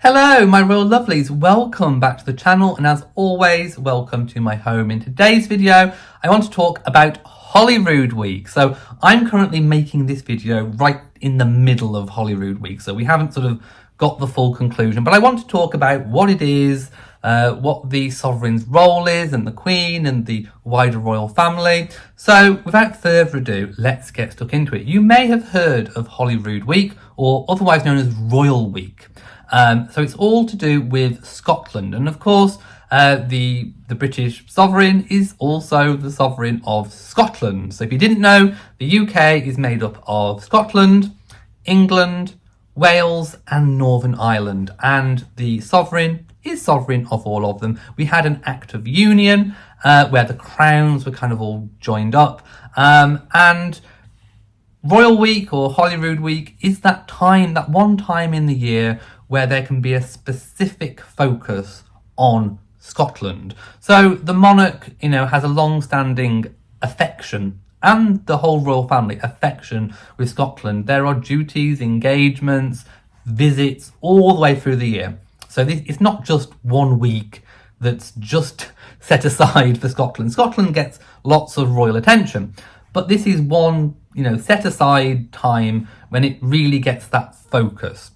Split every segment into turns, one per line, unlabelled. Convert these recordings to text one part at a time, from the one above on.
Hello, my royal lovelies. Welcome back to the channel, and as always, welcome to my home. In today's video, I want to talk about Holyrood Week. So I'm currently making this video right in the middle of Holyrood Week, so we haven't sort of got the full conclusion, but I want to talk about what it is, what the sovereign's role is, and the Queen and the wider royal family. So without further ado, let's get stuck into it. You may have heard of Holyrood Week, or otherwise known as Royal Week. So it's all to do with Scotland, and of course the British sovereign is also the sovereign of Scotland. So if you didn't know, the UK is made up of Scotland, England, Wales and Northern Ireland, and the sovereign is sovereign of all of them. We had an Act of Union where the crowns were kind of all joined up, and Royal Week or Holyrood Week is that time, that one time in the year where there can be a specific focus on Scotland. So the monarch, has a long-standing affection, and the whole royal family affection with Scotland. There are duties, engagements, visits all the way through the year. So it's not just 1 week that's just set aside for Scotland. Scotland gets lots of royal attention, but this is one, set aside time when it really gets that focus.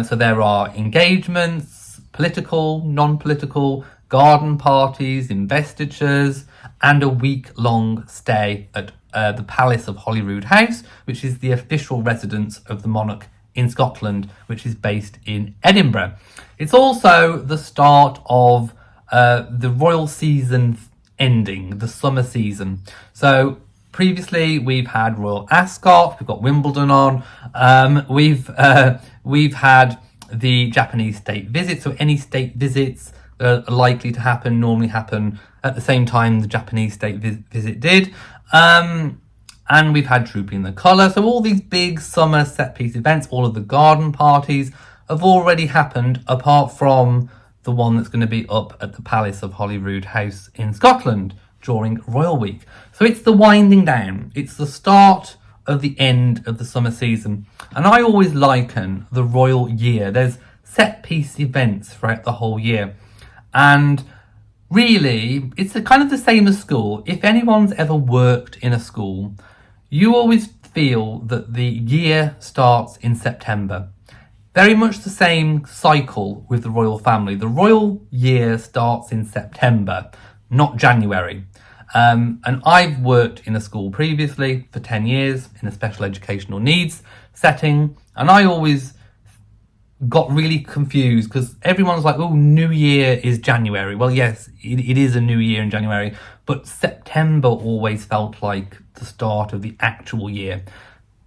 So there are engagements, political, non-political, garden parties, investitures, and a week-long stay at the Palace of Holyrood House, which is the official residence of the monarch in Scotland, which is based in Edinburgh. It's also the start of the royal season ending, the summer season. So previously we've had Royal Ascot, we've got Wimbledon on, we've had the Japanese state visit. So any state visits that are likely to happen normally happen at the same time the Japanese state visit did. And we've had Trooping the Colour. So all these big summer set piece events, all of the garden parties have already happened, apart from the one that's going to be up at the Palace of Holyrood House in Scotland during Royal Week. So it's the winding down. It's the start of the end of the summer season. And I always liken the royal year. There's set piece events throughout the whole year. And really, it's kind of the same as school. If anyone's ever worked in a school, you always feel that the year starts in September. Very much the same cycle with the royal family. The royal year starts in September, not January. And I've worked in a school previously for 10 years in a special educational needs setting, and I always got really confused because everyone's like, oh, New Year is January. Well, yes, it is a new year in January, but September always felt like the start of the actual year.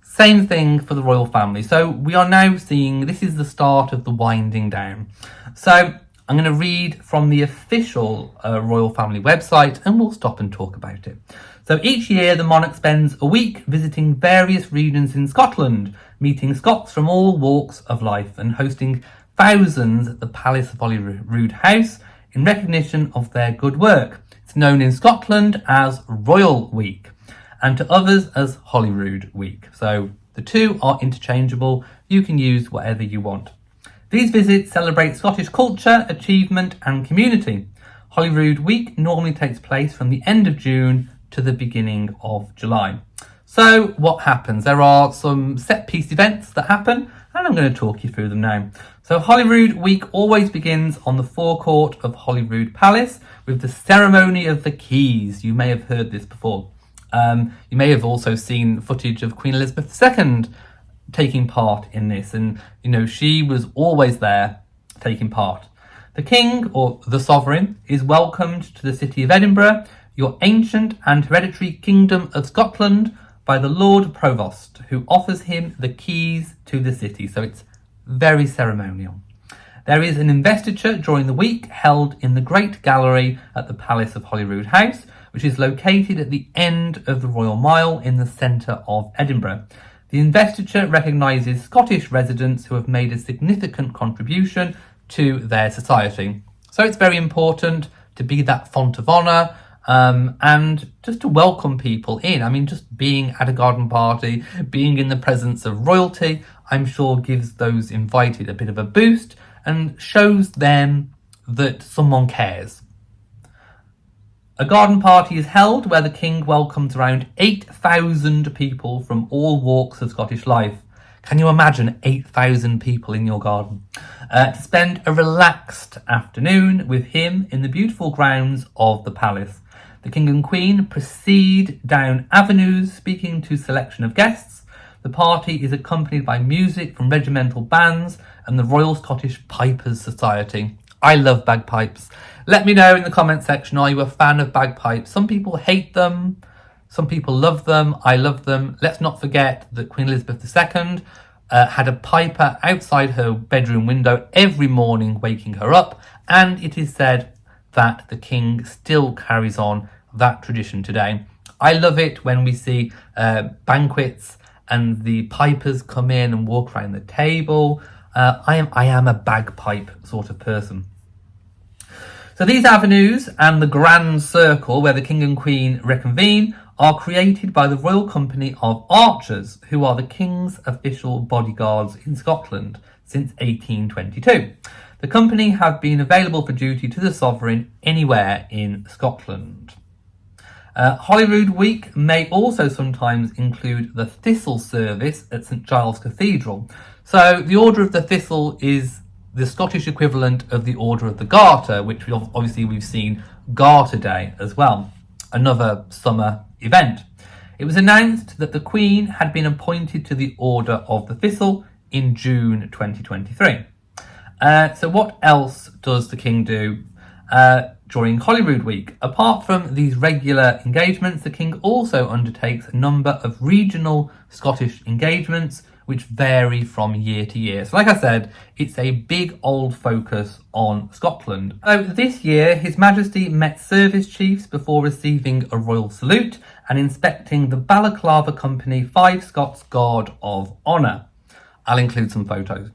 Same thing for the royal family. So we are now seeing this is the start of the winding down. So I'm going to read from the official royal family website, and we'll stop and talk about it. So each year the monarch spends a week visiting various regions in Scotland, meeting Scots from all walks of life and hosting thousands at the Palace of Holyrood House in recognition of their good work. It's known in Scotland as Royal Week, and to others as Holyrood Week. So the two are interchangeable. You can use whatever you want. These visits celebrate Scottish culture, achievement and community. Holyrood Week normally takes place from the end of June to the beginning of July. So what happens? There are some set piece events that happen, and I'm going to talk you through them now. So Holyrood Week always begins on the forecourt of Holyrood Palace with the ceremony of the keys. You may have heard this before. You may have also seen footage of Queen Elizabeth II taking part in this, and she was always there taking part. The king, or the sovereign, is welcomed to the city of Edinburgh, your ancient and hereditary kingdom of Scotland, by the Lord Provost, who offers him the keys to the city. So it's very ceremonial. There is an investiture during the week held in the Great Gallery at the Palace of Holyrood House, which is located at the end of the Royal Mile in the centre of Edinburgh. The investiture recognises Scottish residents who have made a significant contribution to their society. So it's very important to be that font of honour, and just to welcome people in. I mean, just being at a garden party, being in the presence of royalty, I'm sure gives those invited a bit of a boost and shows them that someone cares. A garden party is held where the king welcomes around 8,000 people from all walks of Scottish life. Can you imagine 8,000 people in your garden? To spend a relaxed afternoon with him in the beautiful grounds of the palace. The king and queen proceed down avenues speaking to a selection of guests. The party is accompanied by music from regimental bands and the Royal Scottish Pipers Society. I love bagpipes. Let me know in the comment section, are you a fan of bagpipes? Some people hate them, some people love them. I love them. Let's not forget that Queen Elizabeth II had a piper outside her bedroom window every morning waking her up, and it is said that the king still carries on that tradition today. I love it when we see banquets and the pipers come in and walk around the table. I am a bagpipe sort of person. So these avenues and the grand circle where the king and queen reconvene are created by the Royal Company of Archers, who are the king's official bodyguards in Scotland since 1822. The company have been available for duty to the sovereign anywhere in Scotland. Holyrood Week may also sometimes include the Thistle service at St Giles Cathedral. So the Order of the Thistle is the Scottish equivalent of the Order of the Garter, which we've seen Garter Day as well, another summer event. It was announced that the Queen had been appointed to the Order of the Thistle in June 2023. So what else does the King do during Holyrood Week? Apart from these regular engagements, the King also undertakes a number of regional Scottish engagements which vary from year to year. So like I said, it's a big old focus on Scotland. So this year, His Majesty met service chiefs before receiving a royal salute and inspecting the Balaclava Company 5 Scots Guard of Honour. I'll include some photos.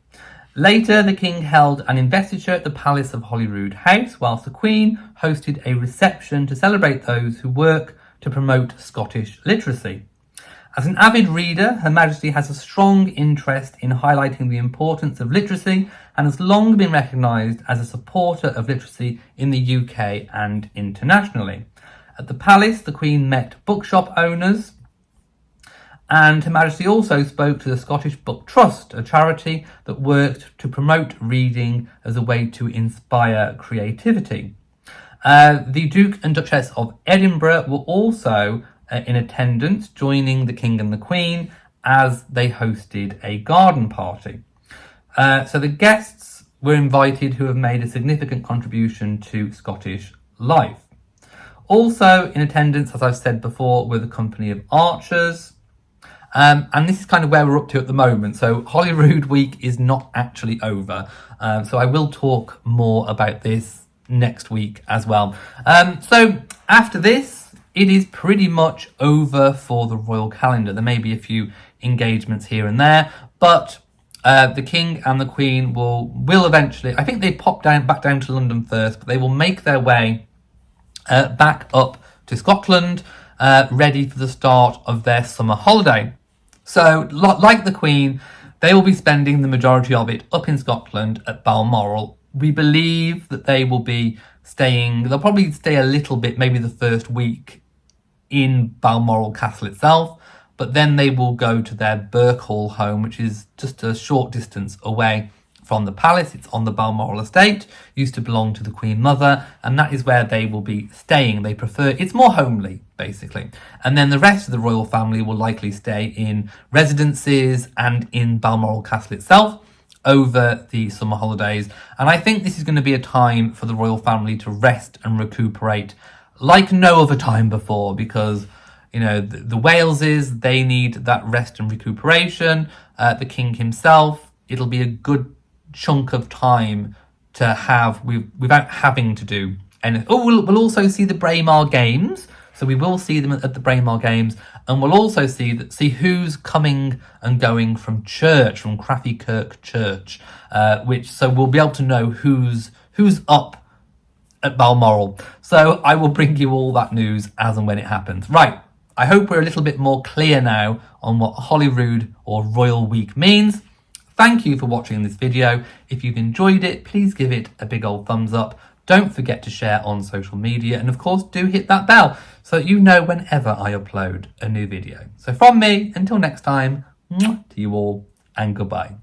Later, the King held an investiture at the Palace of Holyrood House, whilst the Queen hosted a reception to celebrate those who work to promote Scottish literacy. As an avid reader, Her Majesty has a strong interest in highlighting the importance of literacy and has long been recognised as a supporter of literacy in the UK and internationally. At the Palace, the Queen met bookshop owners, and Her Majesty also spoke to the Scottish Book Trust, a charity that worked to promote reading as a way to inspire creativity. The Duke and Duchess of Edinburgh were also in attendance, joining the King and the Queen as they hosted a garden party. So the guests were invited who have made a significant contribution to Scottish life. Also in attendance, as I've said before, were the Company of Archers. And this is kind of where we're up to at the moment. So Holyrood Week is not actually over. So I will talk more about this next week as well. So after this, it is pretty much over for the royal calendar. There may be a few engagements here and there, but the King and the Queen will eventually, I think they pop back down to London first, but they will make their way back up to Scotland, ready for the start of their summer holiday. So like the Queen, they will be spending the majority of it up in Scotland at Balmoral. We believe that they will be they'll probably stay a little bit, maybe the first week in Balmoral Castle itself, but then they will go to their Birkhall home, which is just a short distance away from the palace. It's on the Balmoral estate, used to belong to the Queen Mother, and that is where they will be staying. They prefer, it's more homely, basically. And then the rest of the royal family will likely stay in residences and in Balmoral Castle itself over the summer holidays. And I think this is going to be a time for the royal family to rest and recuperate like no other time before, because you know the Waleses, they need that rest and recuperation. The King himself, it'll be a good chunk of time to have without having to do anything. We'll also see the Braemar Games, so we will see them at the Braemar Games, and we'll also see who's coming and going from church, from Craffy Kirk Church, so we'll be able to know who's up at Balmoral. So I will bring you all that news as and when it happens. Right, I hope we're a little bit more clear now on what Holyrood or Royal Week means. Thank you for watching this video. If you've enjoyed it, please give it a big old thumbs up. Don't forget to share on social media, and of course do hit that bell so that you know whenever I upload a new video. So from me, until next time, to you all, and goodbye.